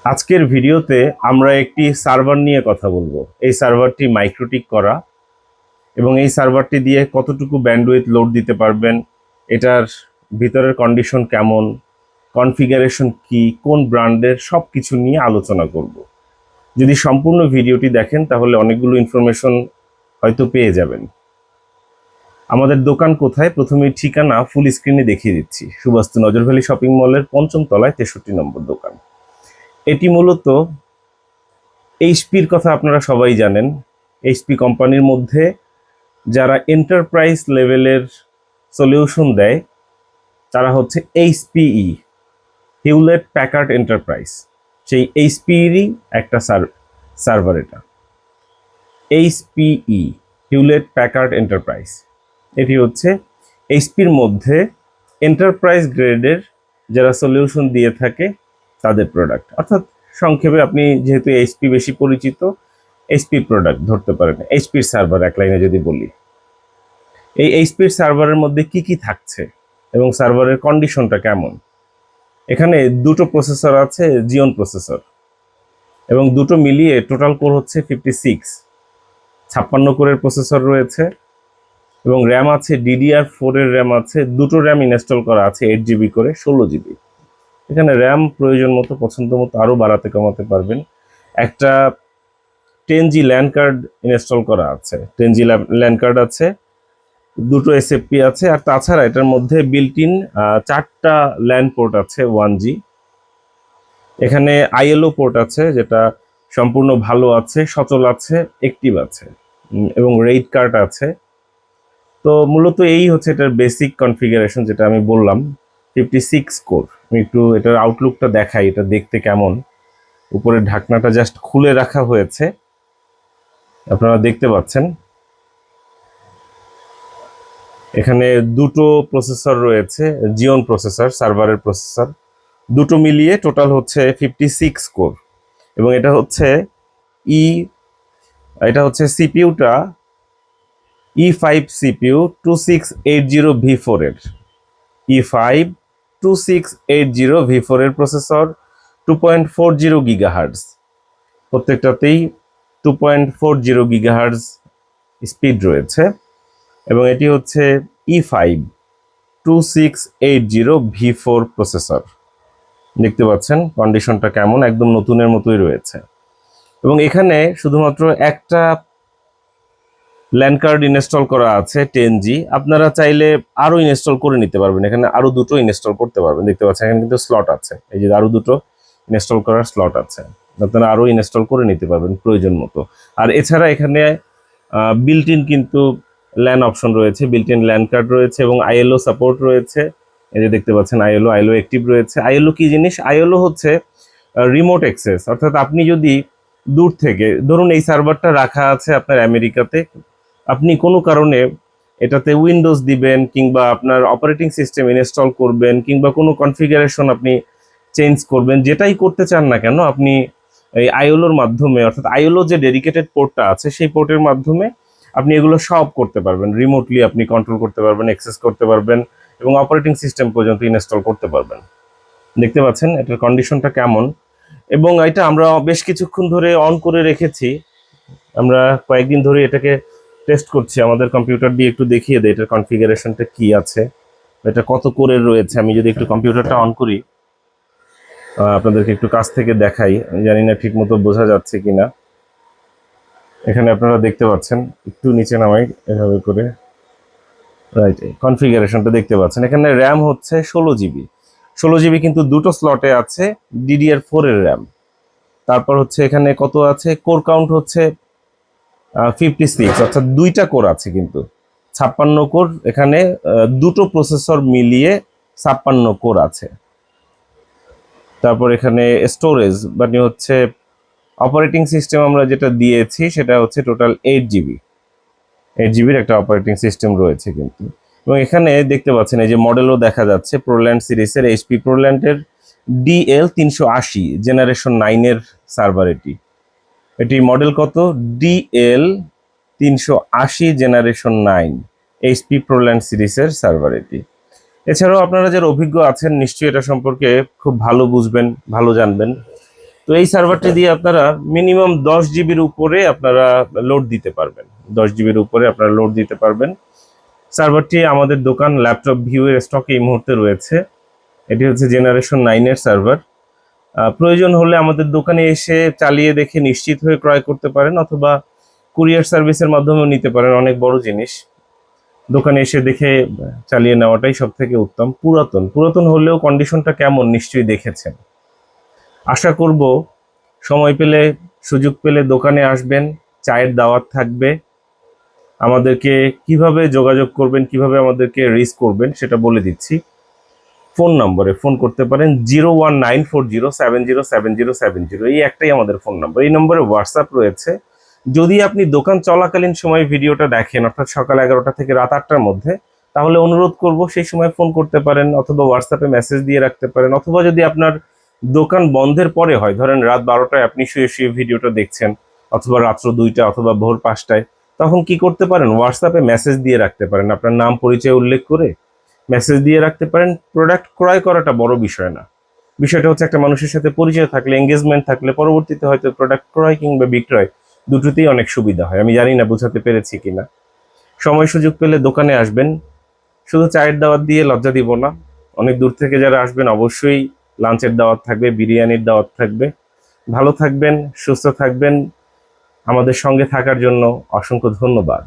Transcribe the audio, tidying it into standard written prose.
আজকের ভিডিওতে আমরা একটি সার্ভার নিয়ে কথা বলবো। এই সার্ভারটি মাইক্রোটিক করা এবং এই সার্ভারটি দিয়ে কতটুকু ব্যান্ডউইথ লোড দিতে পারবেন, এটার ভিতরের কন্ডিশন কেমন, কনফিগারেশন কি, কোন ব্র্যান্ডের, সব কিছু নিয়ে আলোচনা করব। যদি সম্পূর্ণ ভিডিওটি দেখেন তাহলে অনেকগুলো ইনফরমেশন হয়তো পেয়ে যাবেন। আমাদের দোকান কোথায়, প্রথমে ঠিকানা ফুল স্ক্রিনে দেখিয়ে দিচ্ছি। সুবাস্তু নজরভ্যালি শপিং মলের ৫ম তলায় ৬৩ নম্বর দোকান। এটি মূলত এইচপির কথা আপনারা সবাই জানেন। এইচপি কোম্পানির মধ্যে যারা এন্টারপ্রাইজ লেভেলের সলিউশন দেয় তারা হচ্ছে এইচপিই, হিউলেট প্যাকার্ড এন্টারপ্রাইজ। সেই এইচপিইরই একটা সার্ভার এটা, এইচপিই হিউলেট প্যাকার্ড এন্টারপ্রাইজ। এটি হচ্ছে এইচপির মধ্যে এন্টারপ্রাইজ গ্রেডের যারা সলিউশন দিয়ে থাকে তাদের প্রোডাক্ট, অর্থাৎ সংক্ষেপে আপনি যেহেতু এইচপি বেশি পরিচিত, এইচপি প্রোডাক্ট ধরতে পারেন। এইচপির সার্ভার এক লাইনে যদি বলি, এই এইচপির সার্ভারের মধ্যে কি কি থাকছে এবং সার্ভারের কন্ডিশনটা কেমন। এখানে দুটো প্রসেসর আছে, জিওন প্রসেসর, এবং দুটো মিলিয়ে টোটাল কোর হচ্ছে 56। 56 কোরের প্রসেসর রয়েছে এবং র্যাম আছে DDR4 এর র্যাম আছে। দুটো র্যাম ইনস্টল করা আছে 8GB করে, 16GB। এখানে র্যাম প্রয়োজন মতো পছন্দ মতো আরও বাড়াতে কমাতে পারবেন। একটা 10G ল্যান্ড কার্ড ইনস্টল করা আছে, 10G ল্যান্ড কার্ড আছে, দুটো এসএফপি আছে, আর তাছাড়া এটার মধ্যে বিল্ট ইন 4টা ল্যান্ড পোর্ট আছে 1G। এখানে আইএলও পোর্ট আছে, যেটা সম্পূর্ণ ভালো আছে, সচল আছে, অ্যাক্টিভ আছে, এবং রেড কার্ড আছে। তো মূলত এই হচ্ছে এটার বেসিক কনফিগারেশন, যেটা আমি বললাম 56 কোর। আমি একটু এটার আউটলুকটা দেখাই, এটা দেখতে কেমন। উপরের ঢাকনাটা জাস্ট খুলে রাখা হয়েছে, আপনারা দেখতে পাচ্ছেন। এখানে দুটো প্রসেসর রয়েছে, জিওন প্রসেসর, সার্ভারের প্রসেসর, দুটো মিলিয়ে টোটাল হচ্ছে 56 কোর। এবং এটা হচ্ছে সিপিইউটা E5 সিপিইউ 2680V4 এর, E5 2680V4 এর প্রসেসর, 2.40 GHz, প্রত্যেকটাতেই 2.40 GHz স্পিড রয়েছে। এবং এটি হচ্ছে E5 2680V4 প্রসেসর। দেখতে পাচ্ছেন কন্ডিশনটা কেমন, একদম নতুনের মতোই রয়েছে। এবং এখানে শুধুমাত্র একটা ল্যান্ড কার্ড ইনস্টল করা আছে 10G। আপনারা চাইলে আরও ইনস্টল করে নিতে পারবেন, এখানে আরও দুটো ইনস্টল করতে পারবেন। দেখতে পাচ্ছেন এখানে কিন্তু স্লট আছে, এই যে আরও দুটো ইনস্টল করার স্লট আছে, আপনারা আরও ইনস্টল করে নিতে পারবেন প্রয়োজন মতো। আর এছাড়া এখানে বিল্ট ইন কিন্তু ল্যান অপশন রয়েছে, বিল্ট ইন ল্যান্ড কার্ড রয়েছে, এবং আইএলও সাপোর্ট রয়েছে। এই যে দেখতে পাচ্ছেন আইএলও অ্যাক্টিভ রয়েছে। আইএলও কি জিনিস? আইএলও হচ্ছে রিমোট অ্যাক্সেস, অর্থাৎ আপনি যদি দূর থেকে, ধরুন এই সার্ভারটা রাখা আছে আপনার আমেরিকাতে, আপনি কোনো কারণে এটাতে উইন্ডোজ দিবেন, কিংবা আপনার অপারেটিং সিস্টেম ইনস্টল করবেন, কিংবা কোনো কনফিগারেশন আপনি চেঞ্জ করবেন, যেটাই করতে চান না কেন, আপনি এই আইএলওর মাধ্যমে, অর্থাৎ আইএলও যে ডেডিকেটেড পোর্টটা আছে সেই পোর্টের মাধ্যমে আপনি এগুলো সব করতে পারবেন। রিমোটলি আপনি কন্ট্রোল করতে পারবেন, অ্যাক্সেস করতে পারবেন, এবং অপারেটিং সিস্টেম পর্যন্ত ইনস্টল করতে পারবেন। দেখতে পাচ্ছেন এটার কন্ডিশনটা কেমন। এবং এটা আমরা বেশ কিছুক্ষণ ধরে অন করে রেখেছি, আমরা কয়েকদিন ধরে এটাকে টেস্ট করছি। আমাদের কম্পিউটার দিয়ে একটু দেখিয়ে দেয় এটার কনফিগারেশনটা কি আছে, এটা কত কোরের রয়েছে। আমি যদি একটু কম্পিউটারটা অন করি, আপনাদেরকে একটু কাছ থেকে দেখাই, আমি জানি না ঠিক মতো বোঝা যাচ্ছে কিনা। এখানে আপনারা দেখতে পাচ্ছেন, একটু নিচে নামাই এভাবে করে, রাইট, কনফিগারেশনটা দেখতে পাচ্ছেন। এখানে র্যাম হচ্ছে 16GB। 16GB কিন্তু দুটো স্লটে আছে, DDR4 এর র্যাম। তারপর হচ্ছে এখানে কত আছে, কোর কাউন্ট হচ্ছে 56, অর্থাৎ দুইটা কোর আছে, কিন্তু 56 কোর। এখানে দুটো প্রসেসর মিলিয়ে 56 কোর আছে। তারপর এখানে স্টোরেজ মানে হচ্ছে অপারেটিং সিস্টেম আমরা যেটা দিয়েছি সেটা হচ্ছে টোটাল 8GBর একটা অপারেটিং সিস্টেম রয়েছে কিন্তু। এবং এখানে দেখতে পাচ্ছেন এই যে মডেলও দেখা যাচ্ছে, প্রোল্যান্ড সিরিজের, এইচপি প্রোল্যান্ডের DL380 জেনারেশন 9 এর সার্ভার। এটি মডেল কত? DL380 জেনারেশন 9 এইচপি প্রোল্যান্ড সিরিজের সার্ভার এটি। এছাড়াও আপনারা যারা অভিজ্ঞ আছেন নিশ্চয়ই এটা সম্পর্কে খুব ভালো বুঝবেন, ভালো জানবেন। তো এই সার্ভারটি দিয়ে আপনারা মিনিমাম 10 জিবির উপরে আপনারা লোড দিতে পারবেন, 10 জিবির উপরে আপনারা লোড দিতে পারবেন। সার্ভারটি আমাদের দোকান ল্যাপটপ ভিউ এর স্টকে এই মুহূর্তে রয়েছে। এটি হচ্ছে জেনারেশন 9 এর সার্ভার। প্রয়োজন হলে আমাদের দোকানে এসে চালিয়ে দেখে নিশ্চিত হয়ে ক্রয় করতে পারেন, অথবা কুরিয়ার সার্ভিসের মাধ্যমেও নিতে পারেন। অনেক বড় জিনিস, দোকানে এসে দেখে চালিয়ে নেওয়াটাই সব থেকে উত্তম। পুরাতন হলেও কন্ডিশনটা কেমন নিশ্চয়ই দেখেছেন। আশা করব সময় পেলে, সুযোগ পেলে দোকানে আসবেন। চায়ের দাওয়াত থাকবে। আমাদেরকে কিভাবে যোগাযোগ করবেন, কিভাবে আমাদেরকে রিচ করবেন সেটা বলে দিচ্ছি। ফোন নম্বরে ফোন করতে পারেন 01940707070, এই একটাই আমাদের ফোন নম্বর। এই নম্বরে হোয়াটসঅ্যাপ রয়েছে। যদি আপনি দোকান চলাকালীন সময় ভিডিওটা দেখেন, অর্থাৎ সকাল 11টা থেকে রাত 8টার মধ্যে, তাহলে অনুরোধ করব সেই সময় ফোন করতে পারেন, অথবা হোয়াটসঅ্যাপে মেসেজ দিয়ে রাখতে পারেন। অথবা যদি আপনার দোকান বন্ধের পরে হয়, ধরেন রাত 12টায় আপনি শুয়ে শুয়ে ভিডিওটা দেখছেন, অথবা রাত্র 2টা অথবা ভোর 5টায়, তখন কি করতে পারেন, হোয়াটসঅ্যাপে মেসেজ দিয়ে রাখতে পারেন। আপনার নাম পরিচয় উল্লেখ করে মেসেজ দিয়ে রাখতে পারেন। প্রোডাক্ট ক্রয় করাটা বড় বিষয় না, বিষয়টা হচ্ছে একটা মানুষের সাথে পরিচয় থাকলে, এঙ্গেজমেন্ট থাকলে পরবর্তীতে হয়তো প্রোডাক্ট ক্রয় কিংবা বিক্রয় দুটোতেই অনেক সুবিধা হয়। আমি জানি না বোঝাতে পেরেছি কিনা। সময় সুযোগ পেলে দোকানে আসবেন। শুধু চায়ের দাওয়াত দিয়ে লজ্জা দিব না, অনেক দূর থেকে যারা আসবেন অবশ্যই লাঞ্চের দাওয়াত থাকবে, বিরিয়ানির দাওয়াত থাকবে। ভালো থাকবেন, সুস্থ থাকবেন। আমাদের সঙ্গে থাকার জন্য অসংখ্য ধন্যবাদ।